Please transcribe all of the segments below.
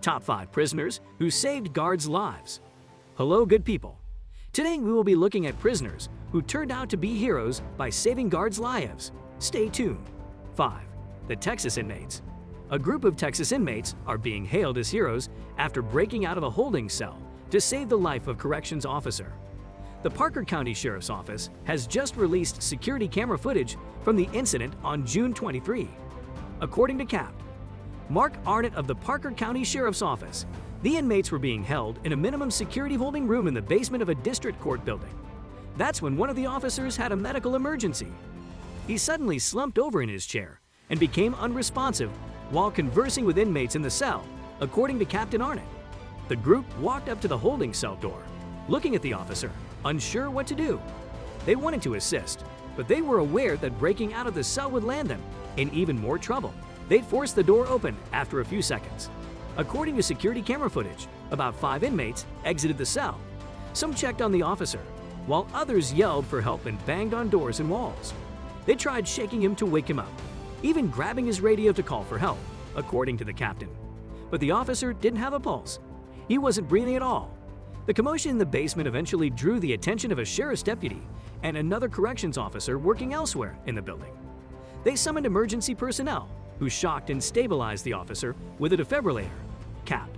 Top 5 prisoners who saved guards' lives. Hello, good people. Today we will be looking at prisoners who turned out to be heroes by saving guards' lives. Stay tuned. 5. The Texas inmates. A group of Texas inmates are being hailed as heroes after breaking out of a holding cell to save the life of corrections officer. The Parker County Sheriff's Office has just released security camera footage from the incident on June 23. According to Capt. Mark Arnott of the Parker County Sheriff's Office, the inmates were being held in a minimum security holding room in the basement of a district court building. That's when one of the officers had a medical emergency. He suddenly slumped over in his chair and became unresponsive while conversing with inmates in the cell, according to Captain Arnott. The group walked up to the holding cell door, looking at the officer, unsure what to do. They wanted to assist, but they were aware that breaking out of the cell would land them in even more trouble. They'd forced the door open after a few seconds. According to security camera footage, about 5 inmates exited the cell. Some checked on the officer, while others yelled for help and banged on doors and walls. They tried shaking him to wake him up, even grabbing his radio to call for help, according to the captain. But the officer didn't have a pulse. He wasn't breathing at all. The commotion in the basement eventually drew the attention of a sheriff's deputy and another corrections officer working elsewhere in the building. They summoned emergency personnel, who shocked and stabilized the officer with a defibrillator. Capt.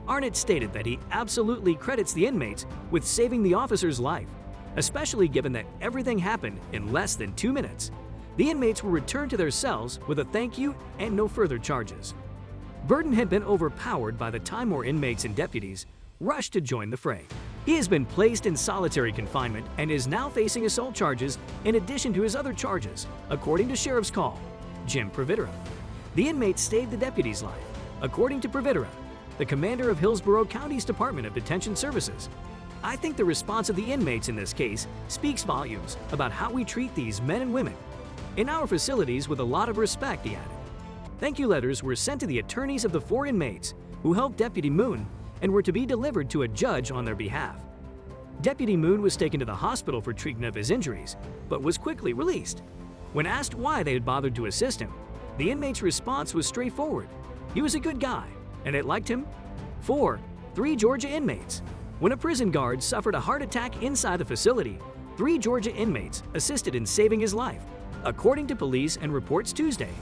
Arnott stated that he absolutely credits the inmates with saving the officer's life, especially given that everything happened in less than 2 minutes. The inmates were returned to their cells with a thank you and no further charges. Burden had been overpowered by the time more inmates and deputies rushed to join the fray. He has been placed in solitary confinement and is now facing assault charges in addition to his other charges, according to Sheriff's Call, Jim Providera. The inmate saved the deputy's life, according to Providera, the commander of Hillsborough County's Department of Detention Services. I think the response of the inmates in this case speaks volumes about how we treat these men and women in our facilities with a lot of respect, he added. Thank you letters were sent to the attorneys of the 4 inmates who helped Deputy Moon and were to be delivered to a judge on their behalf. Deputy Moon was taken to the hospital for treatment of his injuries, but was quickly released. When asked why they had bothered to assist him, the inmate's response was straightforward. He was a good guy, and it liked him. 4. 3 Georgia inmates. When a prison guard suffered a heart attack inside the facility, 3 Georgia inmates assisted in saving his life. According to police and reports Tuesday,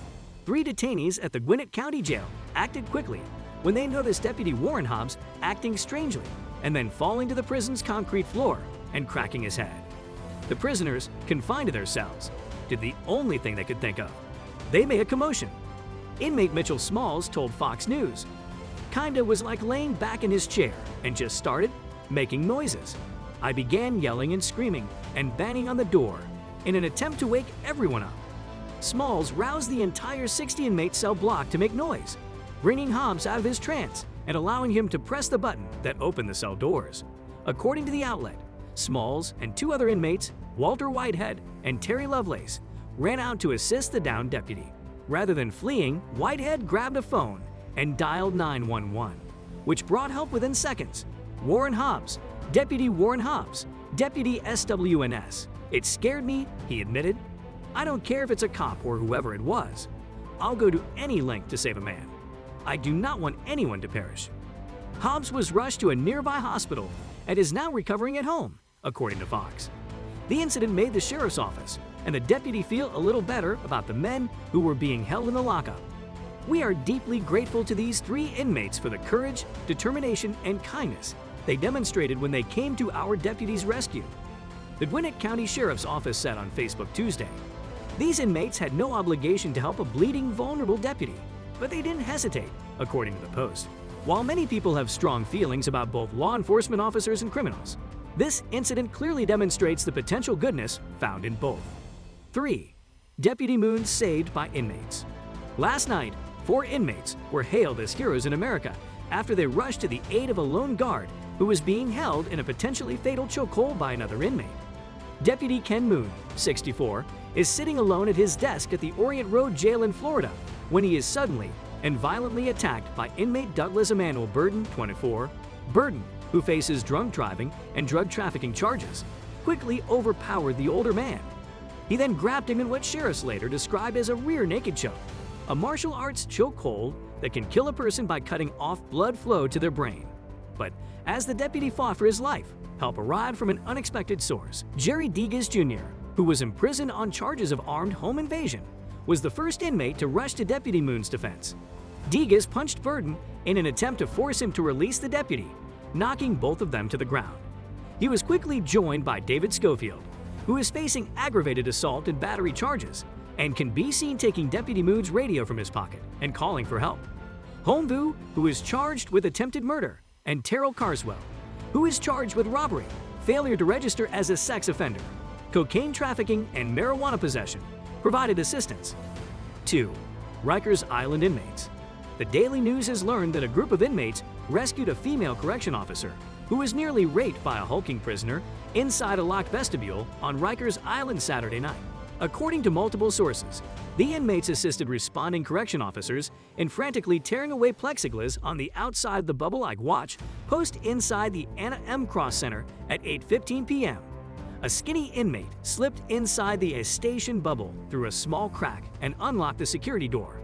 3 detainees at the Gwinnett County Jail acted quickly when they noticed Deputy Warren Hobbs acting strangely and then falling to the prison's concrete floor and cracking his head. The prisoners, confined to their cells, did the only thing they could think of. They made a commotion. Inmate Mitchell Smalls told Fox News, "Kinda was like laying back in his chair and just started making noises. I began yelling and screaming and banging on the door in an attempt to wake everyone up." Smalls roused the entire 60-inmate cell block to make noise, bringing Hobbs out of his trance and allowing him to press the button that opened the cell doors. According to the outlet, Smalls and 2 other inmates, Walter Whitehead and Terry Lovelace, ran out to assist the downed deputy. Rather than fleeing, Whitehead grabbed a phone and dialed 911, which brought help within seconds. Warren Hobbs, Deputy Warren Hobbs, Deputy SWNS. "It scared me," he admitted. "I don't care if it's a cop or whoever it was. I'll go to any length to save a man. I do not want anyone to perish." Hobbs was rushed to a nearby hospital and is now recovering at home, according to Fox. The incident made the sheriff's office and the deputy feel a little better about the men who were being held in the lockup. "We are deeply grateful to these 3 inmates for the courage, determination, and kindness they demonstrated when they came to our deputy's rescue," the Gwinnett County Sheriff's Office said on Facebook Tuesday. These inmates had no obligation to help a bleeding, vulnerable deputy, but they didn't hesitate, according to the Post. While many people have strong feelings about both law enforcement officers and criminals, this incident clearly demonstrates the potential goodness found in both. 3. Deputy Moon saved by inmates. Last night, 4 inmates were hailed as heroes in America after they rushed to the aid of a lone guard who was being held in a potentially fatal chokehold by another inmate. Deputy Ken Moon, 64, is sitting alone at his desk at the Orient Road Jail in Florida when he is suddenly and violently attacked by inmate Douglas Emmanuel Burden, 24. Burden, who faces drunk driving and drug trafficking charges, quickly overpowered the older man. He then grabbed him in what sheriffs later described as a rear naked choke, a martial arts chokehold that can kill a person by cutting off blood flow to their brain. But as the deputy fought for his life, help arrived from an unexpected source. Jerry Degas Jr., who was imprisoned on charges of armed home invasion, was the first inmate to rush to Deputy Moon's defense. Degas punched Burden in an attempt to force him to release the deputy, knocking both of them to the ground. He was quickly joined by David Schofield, who is facing aggravated assault and battery charges and can be seen taking Deputy Moon's radio from his pocket and calling for help. Homvu, who is charged with attempted murder, and Terrell Carswell, who is charged with robbery, failure to register as a sex offender, cocaine trafficking, and marijuana possession, provided assistance. 2. Rikers Island inmates. The Daily News has learned that a group of inmates rescued a female correction officer who was nearly raped by a hulking prisoner inside a locked vestibule on Rikers Island Saturday night. According to multiple sources, the inmates assisted responding correction officers in frantically tearing away plexiglass on the outside of the bubble-like watch post inside the Anna M. Cross Center at 8:15 p.m. A skinny inmate slipped inside the station bubble through a small crack and unlocked the security door.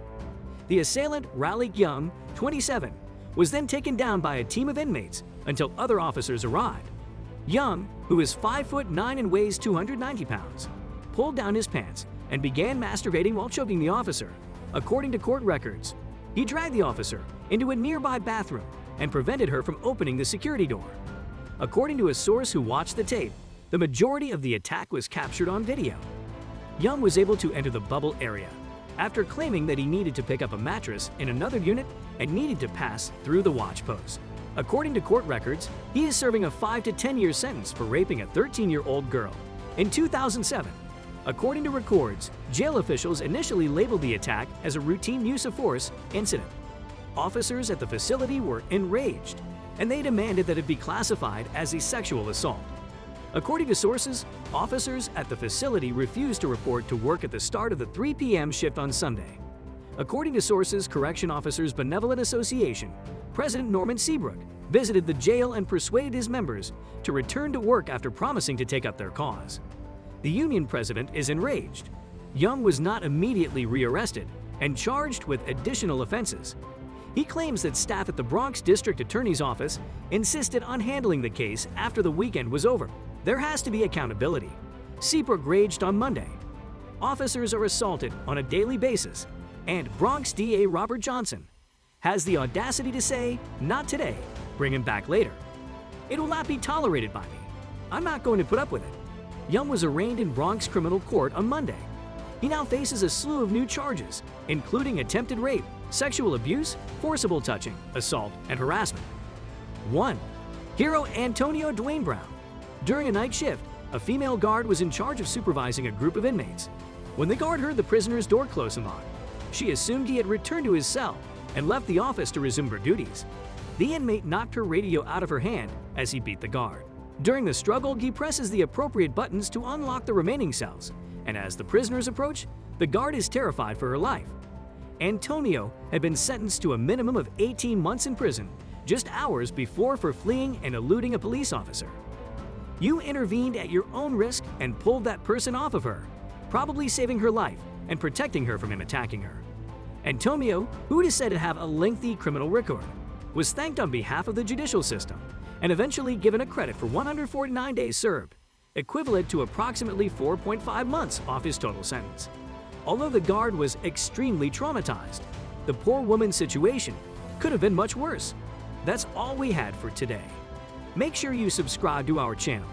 The assailant, Raleigh Young, 27, was then taken down by a team of inmates until other officers arrived. Young, who is 5'9" and weighs 290 pounds, pulled down his pants and began masturbating while choking the officer. According to court records, he dragged the officer into a nearby bathroom and prevented her from opening the security door. According to a source who watched the tape, the majority of the attack was captured on video. Young was able to enter the bubble area after claiming that he needed to pick up a mattress in another unit and needed to pass through the watch post. According to court records, he is serving a 5 to 10-year sentence for raping a 13-year-old girl. In 2007, according to records, jail officials initially labeled the attack as a routine use of force incident. Officers at the facility were enraged, and they demanded that it be classified as a sexual assault. According to sources, officers at the facility refused to report to work at the start of the 3 p.m. shift on Sunday. According to sources, Correction Officers Benevolent Association President Norman Seabrook visited the jail and persuaded his members to return to work after promising to take up their cause. The union president is enraged. Young was not immediately rearrested and charged with additional offenses. He claims that staff at the Bronx District Attorney's Office insisted on handling the case after the weekend was over. There has to be accountability. Seabrook raged on Monday. Officers are assaulted on a daily basis, and Bronx DA Robert Johnson has the audacity to say, "Not today, bring him back later. It will not be tolerated by me. I'm not going to put up with it." Young was arraigned in Bronx criminal court on Monday. He now faces a slew of new charges, including attempted rape, sexual abuse, forcible touching, assault, and harassment. 1. Hero Antonio Dwayne Brown. During a night shift, a female guard was in charge of supervising a group of inmates. When the guard heard the prisoner's door close and lock, she assumed he had returned to his cell and left the office to resume her duties. The inmate knocked her radio out of her hand as he beat the guard. During the struggle, he presses the appropriate buttons to unlock the remaining cells, and as the prisoners approach, the guard is terrified for her life. Antonio had been sentenced to a minimum of 18 months in prison just hours before for fleeing and eluding a police officer. You intervened at your own risk and pulled that person off of her, probably saving her life and protecting her from him attacking her. Antonio, who is said to have a lengthy criminal record, was thanked on behalf of the judicial system and eventually given a credit for 149 days served, equivalent to approximately 4.5 months off his total sentence. Although the guard was extremely traumatized, the poor woman's situation could have been much worse. That's all we had for today. Make sure you subscribe to our channel